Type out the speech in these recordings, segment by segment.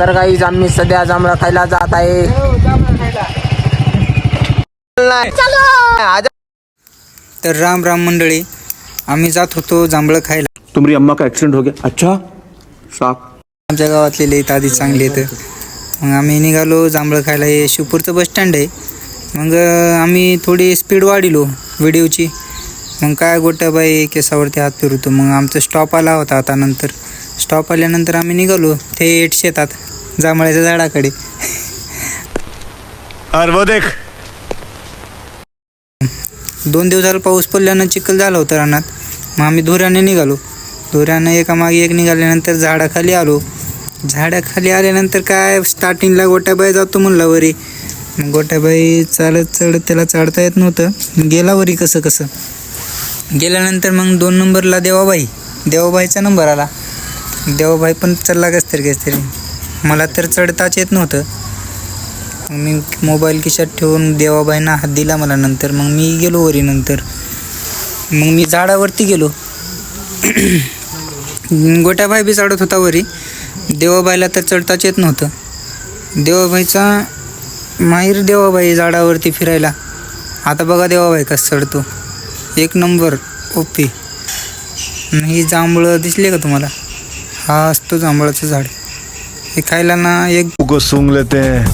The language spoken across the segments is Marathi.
तर काही आम्ही सध्या जांभळं खायला जात आहे. तर राम राम मंडळी, आम्ही जात होतो जांभळं खायला. तुम्हारी अम्मा का ॲक्सिडेंट हो गया. अच्छा साफ. आमच्या गावातले लई आधी चांगले येतं. मग आम्ही निघालो जांभळं खायला. हे शिवपूरचं बसस्टँड आहे. मग आम्ही थोडी स्पीड वाढिलो व्हिडिओची. मग काय गोट्याबाई केसावरती हात फिरवतो. मग आमचा स्टॉप आला होता. आता नंतर स्टॉप आल्यानंतर आम्ही निघालो थेट शेतात जांभळाच्या झाडाकडे. और वो देख 2 दिवसाला पाऊस पडल्यानं चिखल झाला होता रानात. मग आम्ही धुऱ्याने निघालो. धुऱ्यानं एकामागे एक निघाल्यानंतर झाडाखाली आलो. झाडाखाली आल्यानंतर काय स्टार्टिंगला गोट्याबाई जातो म्हणला वरी. मग गोट्याबाई चालत त्याला चढता येत नव्हतं. गेला वरी कसं कसं. गेल्यानंतर मग 2 नंबरला देवाबाईचा नंबर आला. देवाबाई पण चालला कस तरी. मला तर चढताच येत नव्हतं. मी मोबाईल खिशात ठेवून देवाबाईंना हात दिला मला. नंतर मग मी गेलो वरी. नंतर मग मी झाडावरती गेलो. गोट्याबाई बी चढत होता वरी. देवाबाईला तर चढताच येत नव्हतं. देवाबाईचा माहीर देवाबाई झाडावरती फिरायला. आता बघा देवाबाई कसं चढतो. 1 नंबर ओपी. ही जांभळं दिसले का तुम्हाला. हा असतो जांभळाचं झाड. हे खायला ना एक को सूंघ लेते हैं.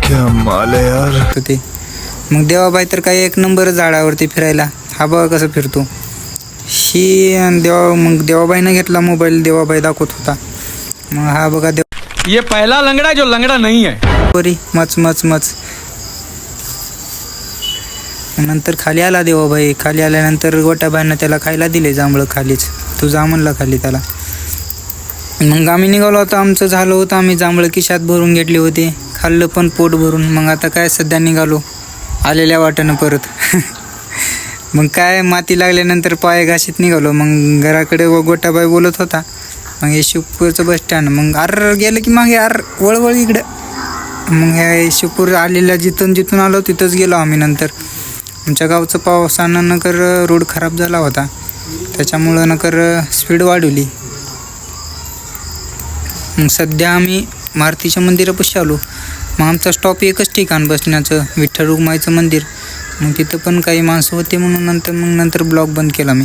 क्या माल है यार. ते मग देवाबाई तर काय 1 नंबर झाडावरती फिरायला. हा बघा कसं फिरतो. मग देवाबाईनं घेतला मोबाईल. देवाबाई दाखवत होता. मग हा बघा ये पहला लंगड़ा है जो लंगड़ा नहीं है. वरी मच. नंतर खाली आला देवाबाई. खाली आल्यानंतर गोट्याबाईंना त्याला खायला दिले जांभळं खालीच. तू जा म्हणला खाली त्याला. मग आम्ही निघालो होतो. आमचं झालं होतं. आम्ही जांभळं खिशात भरून घेतले होते. खाल्लं पण पोट भरून. मग आता काय सध्या निघालो आलेल्या वाटेनं परत. मग काय माती लागल्यानंतर पाय घाशीत निघालो. मग घराकडे गोट्याबाई बोलत होता. मग हे शिवपूरचं बसस्टँड. मग गेलं की मग वळवळ इकडं. मग हे शिवपूर आलेल्या जिथून आलो तिथंच गेलो आम्ही. नंतर आमच्या गावचं पावसानं नकर रोड खराब झाला होता. त्याच्यामुळं नकर स्पीड वाढवली. मग सध्या आम्ही मारुतीच्या मंदिरापाशी आलो. मग आमचा स्टॉप एकच ठिकाण बसण्याचं, विठ्ठल रुक्माईचं मंदिर. मग तिथं पण काही माणसं होते म्हणून नंतर ब्लॉग बंद केला मी.